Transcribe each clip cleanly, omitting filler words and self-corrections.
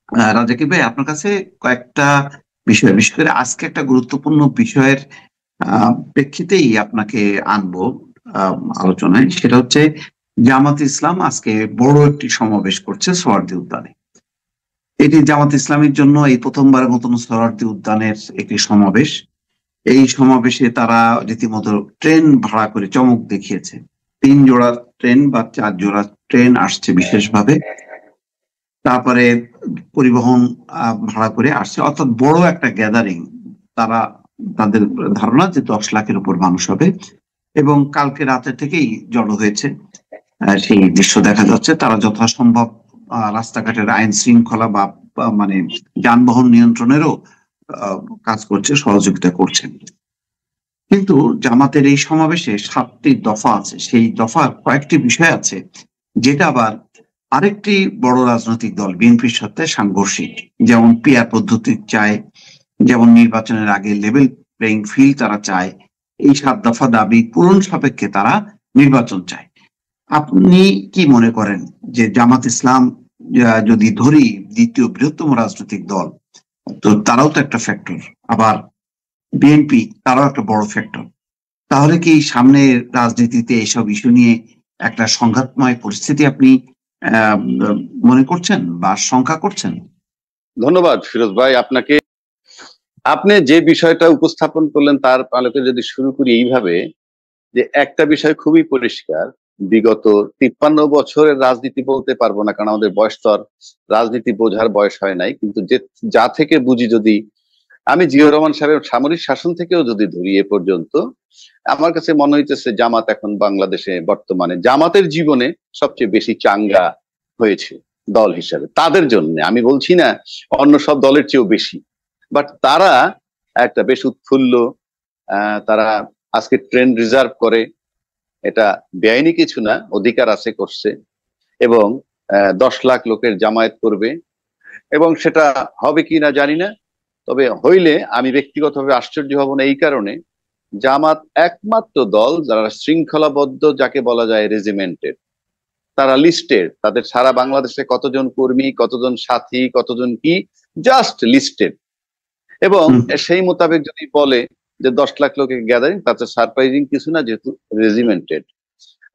রাজাকি ভাই, আপনার কাছে কয়েকটা বিষয়, বিশেষ করে আজকে একটা গুরুত্বপূর্ণ বিষয়ের প্রেক্ষিতেই আপনাকে আনবো আলোচনায়। সেটা হচ্ছে জামাত ইসলাম আজকে বড় একটি সমাবেশ করছে সোহরাওয়ার্দী উদ্যানে। এটি জামাত ইসলামের জন্য এই প্রথমবারের মতন সোহরাওয়ার্দী উদ্যানের একটি সমাবেশ। এই সমাবেশে তারা রীতিমতো ট্রেন ভাড়া করে চমক দেখিয়েছে। 3 জোড়া ট্রেন বা 4 জোড়া ট্রেন আসছে বিশেষভাবে। তারপরে পরিবহন ভাড়া করে আসছে, অর্থাৎ বড় একটা গ্যাদারিং। তারা, তাদের ধারণা যে 10 লাখের উপর মানুষ হবে এবং কালকে রাতে থেকেই জড়ো হয়েছে। সেই দৃশ্য দেখা যাচ্ছে। তারা যথাসম্ভব রাস্তাঘাটের আইন শৃঙ্খলা বা মানে যানবাহন নিয়ন্ত্রণেরও কাজ করছে, সহযোগিতা করছেন। কিন্তু জামাতের এই সমাবেশে 7টি দফা আছে। সেই দফার কয়েকটি বিষয় আছে যেটা আবার আরেকটি বড় রাজনৈতিক দল বিএনপির সাথে সাংঘর্ষিক। যেমন পিআর পদ্ধতি চায়, যেমন নির্বাচনের আগে লেভেল প্লেইং ফিল্ড তারা চায়। এই 7 দফা দাবি পূরণ সাপেক্ষে তারা নির্বাচন চায়। আপনি কি মনে করেন যে জামাত ইসলাম, যদি ধরি দ্বিতীয় বৃহত্তম রাজনৈতিক দল, তো তারাও তো একটা ফ্যাক্টর, আবার বিএনপি তারাও একটা বড় ফ্যাক্টর, তাহলে কি সামনের রাজনীতিতে এসব ইস্যু নিয়ে একটা সংঘাতময় পরিস্থিতি আপনি আহ মনে করছেন বা শঙ্কা করছেন? ধন্যবাদ ফিরোজ ভাই আপনাকে। আপনি যে বিষয়টা উপস্থাপন করলেন তার আলোকে যদি শুরু করি এইভাবে, যে একটা বিষয় খুবই পরিষ্কার, বিগত 53 বছরের রাজনীতি বলতে পারবো না, কারণ আমাদের বয়স তো আর রাজনীতি বোঝার বয়স হয় নাই, কিন্তু যে যা থেকে বুঝি, যদি আমি জিয়াউর রহমান সাহেবের সামরিক শাসন থেকেও যদি ধরি এ পর্যন্ত, আমার কাছে মনে হইতেছে জামাত এখন বাংলাদেশে বর্তমানে জামাতের জীবনে সবচেয়ে বেশি চাঙ্গা হয়েছে দল হিসাবে। তাদের জন্য আমি বলছি না অন্য সব দলের চেয়েও বেশি, বাট তারা একটা বেশ উৎফুল্ল। তারা আজকে ট্রেন রিজার্ভ করে, এটা বেআইনি কিছু না, অধিকার আছে, করছে। এবং 10 লাখ লোকের জামায়াত করবে, এবং সেটা হবে কি না জানি না, তবে হইলে আমি ব্যক্তিগতভাবে আশ্চর্য হব না। এই কারণে জামাত একমাত্র দল যারা শৃঙ্খলাবদ্ধ, যাকে বলা যায় রেজিমেন্টেড। তারা লিস্টেড, তাদের সারা বাংলাদেশে কতজন কর্মী, কতজন সাথী, কতজন কি, জাস্ট লিস্টেড। এবং সেই মোতাবেক যদি বলে যে 10 লাখ লোকের গ্যাদারিং, তাতে সারপ্রাইজিং কিছু না, যেহেতু রেজিমেন্টেড।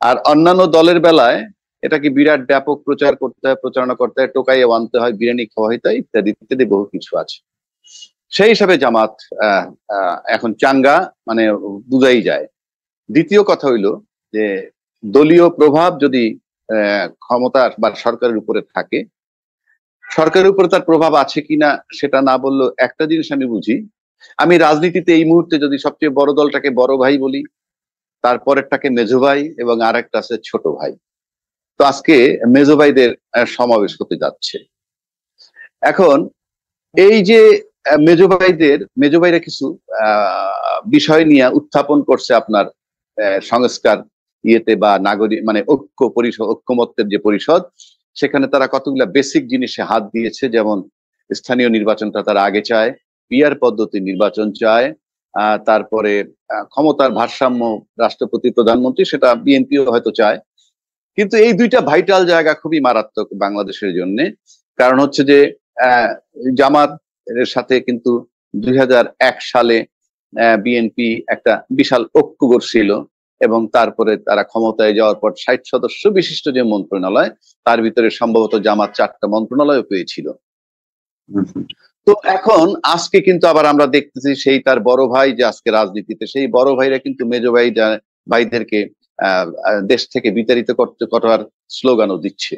আর অন্যান্য দলের বেলায় এটাকে বিরাট ব্যাপক প্রচার করতে হয়, প্রচারণা করতে হয়, টোকাইয়ে আনতে হয়, বিরিয়ানি খাওয়া হইতে হয়, ইত্যাদি ইত্যাদি বহু কিছু আছে। সেই হিসাবে জামাত এখন চাঙ্গা, মানে বুঝাই যায়। দ্বিতীয় কথা হইলো যে দলীয় প্রভাব যদি ক্ষমতার বা সরকারের উপরে থাকে, সরকারের উপরে তার প্রভাব আছে কিনা সেটা না বললেও একটা জিনিস আমি বুঝি, আমি রাজনীতিতে এই মুহূর্তে যদি সবচেয়ে বড় দলটাকে বড় ভাই বলি, তারপরেরটাকে মেজো ভাই, এবং আরেকটা আছে ছোট ভাই। তো আজকে মেজো ভাইদের সমাবেশ হতে যাচ্ছে। এখন এই যে মেজো ভাইরা কিছু বিষয় নিয়ে উত্থাপন করছে আপনার সংস্কার ইয়েতে, বা নাগরিক মানে ঐক্য পরিষদ, ঐক্যমত্যের যে পরিষদ, সেখানে তারা কতগুলা বেসিক জিনিসে হাত দিয়েছে। যেমন স্থানীয় নির্বাচনটা তারা আগে চায়, পিআর পদ্ধতির নির্বাচন চায়, তারপরে ক্ষমতার ভারসাম্য, রাষ্ট্রপতি প্রধানমন্ত্রী, সেটা বিএনপিও হয়তো চায়। কিন্তু এই দুইটা ভাইটাল জায়গা খুবই মারাত্মক বাংলাদেশের জন্য। কারণ হচ্ছে যে জামাত এর সাথে কিন্তু 2001 সালে বিএনপি একটা বিশাল ঐক্য করছিল, এবং তারপরে তারা ক্ষমতায় যাওয়ার পর 60 সদস্য বিশিষ্ট যে মন্ত্রণালয়, তার ভিতরে সম্ভবত জামাত 4টা মন্ত্রণালয় পেয়েছিল। তো এখন আজকে কিন্তু আবার আমরা দেখতেছি সেই তার বড় ভাই যে আজকে রাজনীতিতে, সেই বড় ভাইরা কিন্তু মেজো ভাইদেরকে দেশ থেকে বিতাড়িত করার স্লোগানও দিচ্ছে।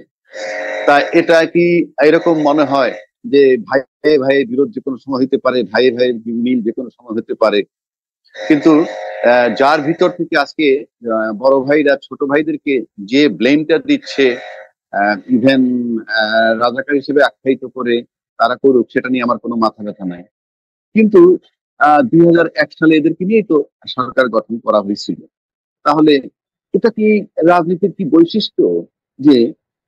তা এটা কি এরকম মনে হয় যে ভাই ভাইয়ের বিরোধ যে কোনো সময় হতে পারে, ভাই ভাইয়ের মিল যে কোনো সময় হতে পারে, কিন্তু যার ভিতর থেকে আজকে বড় ভাইরা ছোট ভাইদেরকে যে ব্লেমটা দিচ্ছে, ইভেন রাজাকার হিসেবে আখ্যায়িত করে তারা করুক, সেটা নিয়ে আমার কোনো মাথা ব্যথা নাই। কিন্তু 2001 সালে এদেরকে নিয়েই তো সরকার গঠন করা হয়েছিল। তাহলে এটা কি রাজনীতির কি বৈশিষ্ট্য যে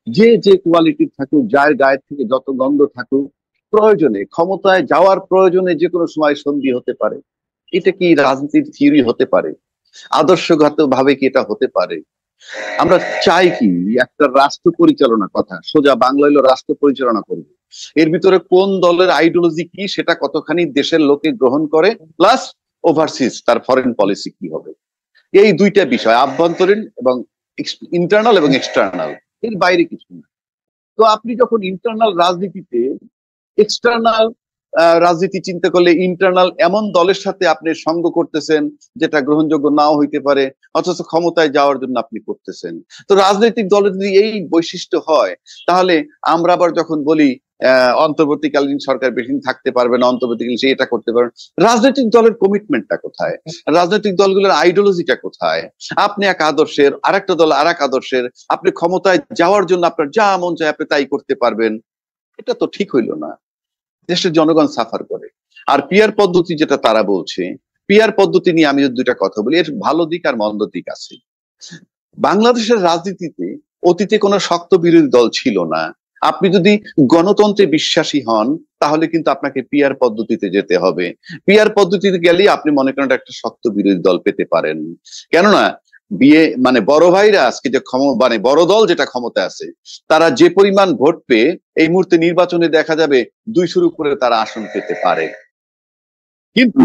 যে যে কোয়ালিটি থাকুক, যার গায়ের থেকে যত গন্ধ থাকুক, প্রয়োজনে ক্ষমতায় যাওয়ার প্রয়োজনে যে কোনো সময় সন্ধি হতে পারে? এটা কি রাজনীতির থিওরি হতে পারে? আদর্শগত ভাবে কি এটা হতে পারে? আমরা চাই কি একটা রাষ্ট্র পরিচালনা, কথা সোজা বাংলা হলো রাষ্ট্র পরিচালনা করবে, এর ভিতরে কোন দলের আইডিওলজি কি সেটা কতখানি দেশের লোকে গ্রহণ করে, প্লাস ওভারসিজ তার ফরেন পলিসি কি হবে। এই দুইটা বিষয়, আভ্যন্তরীণ এবং ইন্টারনাল এবং এক্সটার্নাল, এর বাইরে কিছু না। তো আপনি যখন ইন্টারনাল রাজনীতিতে এক্সটার্নাল রাজনীতি চিন্তা করলে ইন্টারনাল এমন দলের সাথে আপনি সঙ্গ করতেছেন যেটা গ্রহণযোগ্য নাও হইতে পারে, অথচ ক্ষমতায় যাওয়ার জন্য আপনি করতেছেন। তো রাজনৈতিক দলের যদি এই বৈশিষ্ট্য হয়, তাহলে আমরা আবার যখন বলি অন্তর্বর্তীকালীন সরকার বেশি দিন থাকতে পারবে না, অন্তর্বর্তীকালীন সে এটা করতে পারবে, রাজনৈতিক দলের কমিটমেন্টটা কোথায়? রাজনৈতিক দলগুলোর আইডিওলজিটা কোথায়? আপনি এক আদর্শের, আরেকটা দল আর এক আদর্শের, আপনি ক্ষমতায় যাওয়ার জন্য আপনার যা মন চায় আপনি তাই করতে পারবেন, এটা তো ঠিক হইল না। দেশের জনগণ সাফার করে। আর পিয়ার পদ্ধতি যেটা তারা বলছে, পিয়ার পদ্ধতি নিয়ে আমি যদি দুইটা কথা বলি, এর ভালো দিক আর মন্দ দিক আছে। বাংলাদেশের রাজনীতিতে অতীতে কোনো শক্ত বিরোধী দল ছিল না। আপনি যদি গণতন্ত্রে বিশ্বাসী হন, তাহলে কিন্তু আপনাকে পিয়ার পদ্ধতিতে যেতে হবে। পিয়ার পদ্ধতিতে গেলেই আপনি মনে করেন একটা শক্ত বিরোধী দল পেতে পারেন। কেননা মানে বড় ভাইরা আজকে যে মানে বড় দল যেটা ক্ষমতা আছে, তারা যে পরিমাণ ভোট পেয়ে এই মুহূর্তে নির্বাচনে দেখা যাবে 200 উপরে তারা আসন পেতে পারে। কিন্তু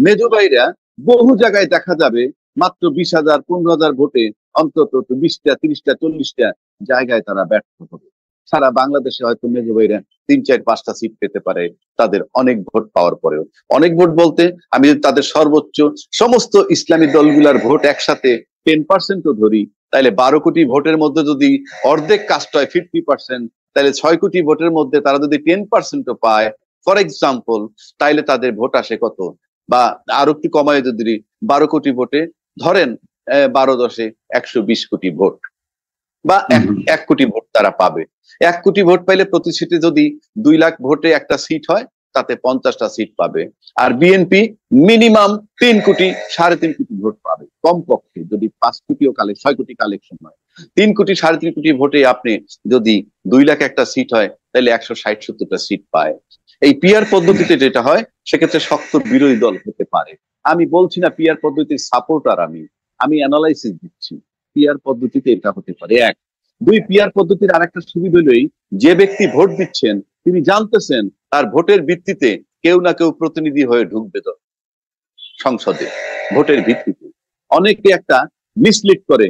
মেজ ভাইরা বহু জায়গায় দেখা যাবে মাত্র 20,000 15,000 ভোটে অন্তত 20টা 30টা 40টা জায়গায় তারা ব্যর্থ হবে। সারা বাংলাদেশে হয়তো মেজ ভাইরা 3 4 5টা সিট পেতে পারে তাদের অনেক ভোট পাওয়ার পরেও। অনেক ভোট বলতে আমি যদি তাদের সর্বোচ্চ সমস্ত ইসলামী দলগুলার ভোট একসাথে 10%ও ধরি, তাহলে 12 কোটি ভোটের মধ্যে যদি অর্ধেক কাস্ট হয় 50%, তাহলে 6 কোটি ভোটের মধ্যে তারা যদি 10%ও পায় ফর এক্সাম্পল, তাইলে তাদের ভোট আসে কত? বা আরো একটু কমায় যদি 12 কোটি ভোটে ধরেন 12 10 120 কোটি ভোট, বা 1 কোটি ভোট তারা পাবে। 1 কোটি ভোট পাইলে প্রতি সিটে যদি 2 লাখ ভোটে একটা সিট হয়, তাতে 50টা সিট পাবে। আর বিএনপি মিনিমাম 3 কোটি 3.5 কোটি ভোট পাবে কমপক্ষে, যদি 5 কোটিও 6 কোটি কালেকশন হয়। 3 কোটি 3.5 কোটি ভোটে আপনি যদি 2 লাখ একটা সিট হয়, তাহলে 160-70টা সিট পায়। এই পিয়ার পদ্ধতিতে যেটা হয়, সেক্ষেত্রে শক্ত বিরোধী দল হতে পারে। আমি বলছি না পিয়ার পদ্ধতির সাপোর্টার, আমি অ্যানালাইসিস দিচ্ছি। পিয়ার পদ্ধতিতে এটা হতে পারে। 1 2 পিয়ার পদ্ধতির আরেকটা সুবিধা হলেই, যে ব্যক্তি ভোট দিচ্ছেন তিনি জানতেছেন তার ভোটের ভিত্তিতে কেউ না কেউ প্রতিনিধি হয়ে ঢুকবে তো সংসদে। ভোটের ভিত্তিতে অনেকে একটা মিসলিড করে,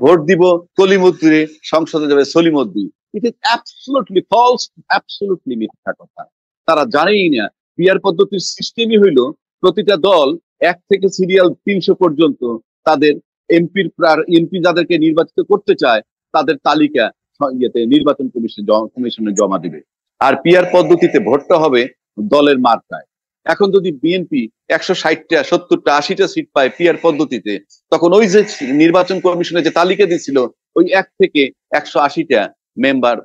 ভোট দিব কলিমুদ্দিনে, সংসদে যাবে Salimuddi. It is absolutely false, absolutely মিথ্যা কথা। তারা জানেই না পিয়ার পদ্ধতির সিস্টেমই হইল প্রতিটা দল 1 থেকে সিরিয়াল 300 পর্যন্ত তাদের এমপি যাদেরকে নির্বাচিত করতে চায় তাদের তালিকা নির্বাচন কমিশনে জমা দিবে। আর পিয়ার পদ্ধতিতে ভোটটা হবে দলের মার্কায়। এখন যদি বিএনপি 160টা 70টা 80টা সিট পায় পিয়ার পদ্ধতিতে, তখন ওই যে নির্বাচন কমিশনে যে তালিকা দিয়েছিল, ওই 1 থেকে 180টা মেম্বার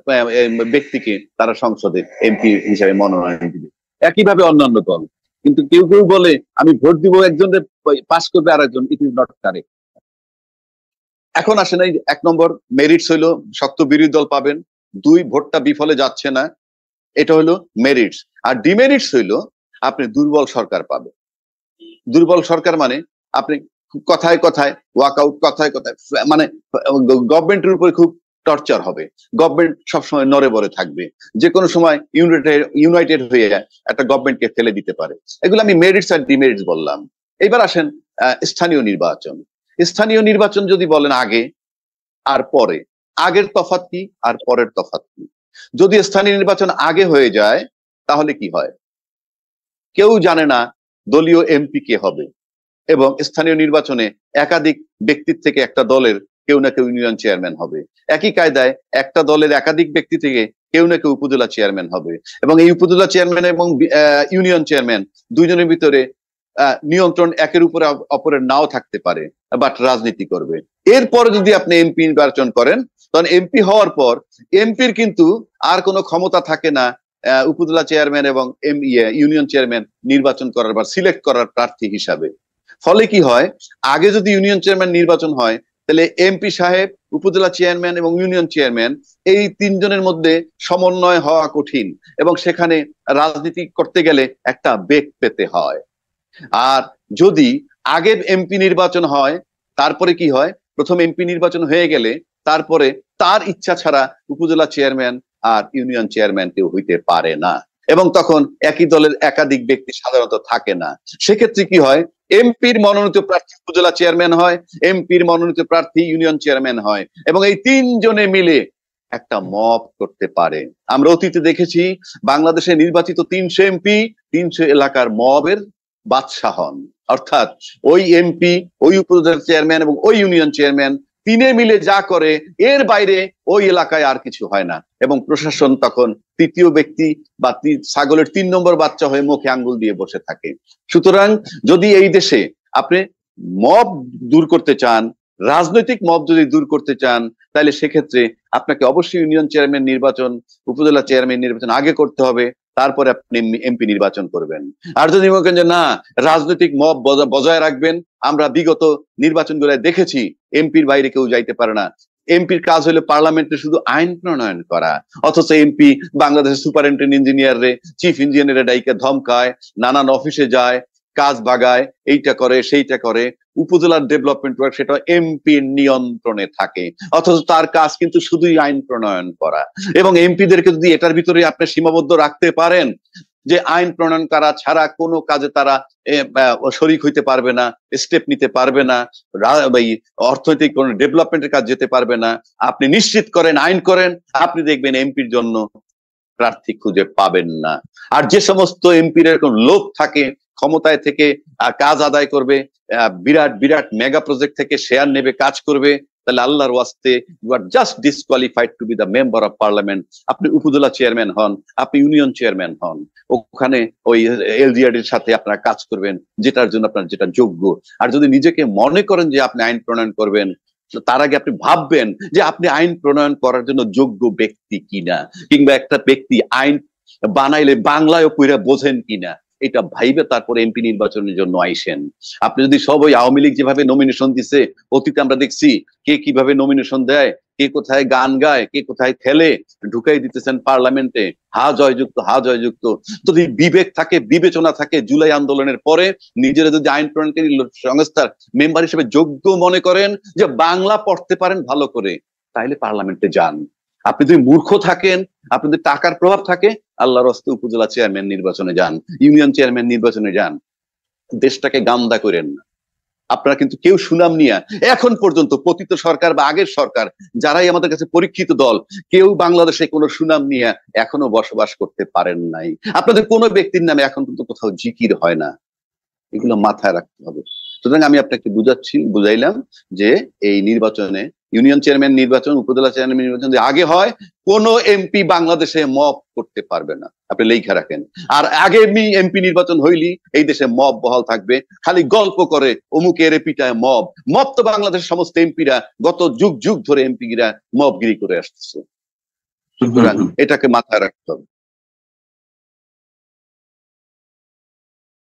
ব্যক্তিকে তারা সংসদে এমপি হিসাবে মনোনয়ন দিবে। একইভাবে অন্যান্য দল। কিন্তু কেউ কেউ বলে আমি ভোট দিব একজনের, পাস করবে আর একজন। It is not correct. এখন আসেন এই 1 নম্বর মেরিটস হইলো শক্ত বিরোধী দল পাবেন। 2 ভোটটা বিফলে যাচ্ছে না, এটা হলো মেরিটস। আর ডিমেরিটস হইলো আপনি দুর্বল সরকার পাবেন। দুর্বল সরকার মানে আপনি কথায় কথায় ওয়াকআউট, কথায় কথায় মানে গভর্নমেন্টের উপরে খুব টর্চার হবে। গভর্নমেন্ট সবসময় নড়ে বড়ে থাকবে, যে কোনো সময় ইউনাইটেড হয়ে একটা গভর্নমেন্টকে ফেলে দিতে পারে। এগুলো আমি মেরিটস আর ডিমেরিটস বললাম। এবার আসেন স্থানীয় নির্বাচন। স্থানীয় নির্বাচন যদি বলেন আগে আর পরে, আগের তফাৎ কি আর পরের তফাৎ কি? যদি স্থানীয় নির্বাচন আগে হয়ে যায়, তাহলে কি হয়? কেউ জানে না দলীয় এমপি কে হবে, এবং স্থানীয় নির্বাচনে একাধিক ব্যক্তির থেকে একটা দলের কেউ না কেউ ইউনিয়ন চেয়ারম্যান হবে। একই কায়দায় একটা দলের একাধিক ব্যক্তি থেকে কেউ না কেউ উপজেলা চেয়ারম্যান হবে, এবং এই উপজেলা চেয়ারম্যান এবং ইউনিয়ন চেয়ারম্যান দুইজনের ভিতরে নিয়ন্ত্রণ একের উপরে অপরের নাও থাকতে পারে, বাট রাজনীতি করবে। এরপরে যদি আপনি এমপি নির্বাচন করেন, তখন এমপি হওয়ার পর এমপির কিন্তু আর কোনো ক্ষমতা থাকে না উপজেলা চেয়ারম্যান এবং ইউনিয়ন চেয়ারম্যান নির্বাচন করার বা সিলেক্ট করার প্রার্থী হিসাবে। ফলে কি হয়, আগে যদি ইউনিয়ন চেয়ারম্যান নির্বাচন হয়, তাহলে এমপি সাহেব, উপজেলা চেয়ারম্যান এবং ইউনিয়ন চেয়ারম্যান, এই 3 জনের মধ্যে সমন্বয় হওয়া কঠিন, এবং সেখানে রাজনীতি করতে গেলে একটা বেগ পেতে হয়। আর যদি আগে এমপি নির্বাচন হয়, তারপরে কি হয়, প্রথম এমপি নির্বাচন হয়ে গেলে তারপরে তার ইচ্ছা ছাড়া উপজেলা চেয়ারম্যান, আর ইউনিয়ন চেয়ারম্যান কেউ হইতে পারে না, এবং তখন একই দলের একাধিক ব্যক্তি সাধারণত থাকে না। সেক্ষেত্রে কি হয়, এমপির মনোনীত প্রার্থী উপজেলা চেয়ারম্যান হয়, এমপির মনোনীত প্রার্থী ইউনিয়ন চেয়ারম্যান হয়, এবং এই তিনজনে মিলে একটা মব করতে পারে। আমরা অতীতে দেখেছি বাংলাদেশে নির্বাচিত 300 এমপি 300 এলাকার মবের বাদশাহ হন, অর্থাৎ ওই এমপি, ওই উপজেলা চেয়ারম্যান এবং ওই ইউনিয়ন চেয়ারম্যান তিনে মিলে যা করে এর বাইরে ওই এলাকায় আর কিছু হয় না, এবং প্রশাসন তখন তৃতীয় ব্যক্তি বা ছাগলের 3 নম্বর বাচ্চা হয়ে মুখে আঙ্গুল দিয়ে বসে থাকে। সুতরাং যদি এই দেশে আপনি মব দূর করতে চান, রাজনৈতিক মব যদি দূর করতে চান, তাহলে সেক্ষেত্রে আপনাকে অবশ্যই ইউনিয়ন চেয়ারম্যান নির্বাচন, উপজেলা চেয়ারম্যান নির্বাচন আগে করতে হবে, তারপরে আপনি এমপি নির্বাচন করবেন। আর যদি মনে করেন যে না, রাজনৈতিক মব বজায় রাখবেন, আমরা বিগত নির্বাচনগুলোয় দেখেছি এমপির বাইরে কেউ যাইতে পারে না। এমপির কাজ হলো পার্লামেন্টে শুধু আইন প্রণয়ন করা, অথচ এমপি বাংলাদেশের সুপারিনটেন্ডেন্ট ইঞ্জিনিয়ার রে, চিফ ইঞ্জিনিয়ারের ডাইকে ধমকায়, নানান অফিসে যায়, কাজ বাগায়, এইটা করে সেইটা করে, উপজেলার ডেভেলপমেন্ট ওয়ার্ক সেটা এমপির নিয়ন্ত্রণে থাকে, অথচ তার কাজ কিন্তু শুধুই আইন প্রণয়ন করা। এবং এমপিদেরকে যদি এটার ভিতরে আপনি সীমাবদ্ধ রাখতে পারেন যে আইন প্রণয়ন করা ছাড়া কোনো কাজে তারা শরিক হইতে পারবে না, স্টেপ নিতে পারবে না, অর্থনৈতিক কোন ডেভেলপমেন্টের কাজ যেতে পারবে না, আপনি নিশ্চিত করেন, আইন করেন, আপনি দেখবেন এমপির জন্য প্রার্থী খুঁজে পাবেন না। আর যে সমস্ত এমপির এরকম লোভ থাকে ক্ষমতায় থেকে কাজ আদায় করবে, বিরাট বিরাট মেগা প্রজেক্ট থেকে শেয়ার নেবে, কাজ করবে, তাহলে আল্লাহর ওয়াস্তে you are just disqualified to be the member of parliament. আপনি উপজেলা চেয়ারম্যান হন, আপনি ইউনিয়ন চেয়ারম্যান হন, ওখানে ওই এলজিআরডির সাথে আপনারা কাজ করবেন যেটার জন্য আপনার যেটা যোগ্য। আর যদি নিজেকে মনে করেন যে আপনি আইন প্রণয়ন করবেন, তার আগে আপনি ভাববেন যে আপনি আইন প্রণয়ন করার জন্য যোগ্য ব্যক্তি কিনা, কিংবা একটা ব্যক্তি আইন বানাইলে বাংলায় পড়া বোঝেন কিনা, এটা ভাইবে তারপরে এমপি নির্বাচনের জন্য আইসেন। আপনি যদি সব ওই আওয়ামী লীগ যেভাবে নমিনেশন দিছে, অতীতে আমরা দেখছি কে কিভাবে নমিনেশন দেয়, কে কোথায় গান গায়, কে কোথায় খেলে, ঢুকাই দিতেছেন পার্লামেন্টে, হা জয়যুক্ত, হা জয়যুক্ত। যদি বিবেক থাকে, বিবেচনা থাকে, জুলাই আন্দোলনের পরে নিজেরা যদি আইন প্রণয়নকারী সংস্থার মেম্বার হিসেবে যোগ্য মনে করেন যে বাংলা পড়তে পারেন ভালো করে, তাহলে পার্লামেন্টে যান। আপনি যদি মূর্খ থাকেন, আপনাদের টাকার প্রভাব থাকে, আল্লাহর হস্তে উপজেলা চেয়ারম্যান নির্বাচনে যান, ইউনিয়ন চেয়ারম্যান নির্বাচনে যান, দেশটাকে গান্দা করেন না। আপনারা কিন্তু কেউ সুনাম নিয়ে এখন পর্যন্ত পতিত সরকার বা আগের সরকার যারাই আমাদের কাছে পরীক্ষিত দল, কেউ বাংলাদেশে কোনো সুনাম নিয়ে এখনো বসবাস করতে পারেন নাই। আপনাদের কোনো ব্যক্তির নামে এখন কিন্তু কোথাও জিকির হয় না, এগুলো মাথায় রাখতে হবে। সুতরাং আমি আপনাকে বুঝাইলাম যে এই নির্বাচনে ইউনিয়ন চেয়ারম্যান নির্বাচন, উপজেলা চেয়ারম্যান নির্বাচন যদি আগে হয়, কোন এমপি বাংলাদেশে মব করতে পারবে না, আপনি লেখা রাখেন। আর আগে এমপি নির্বাচন হইলি এই দেশে মব বহাল থাকবে, খালি গল্প করে অমুকের পিটায় মব। মব তো বাংলাদেশের সমস্ত এমপিরা গত যুগ যুগ ধরে এমপিরা মবগিরি করে আসতেছে। সুতরাং এটাকে মাথায় রাখতে হবে।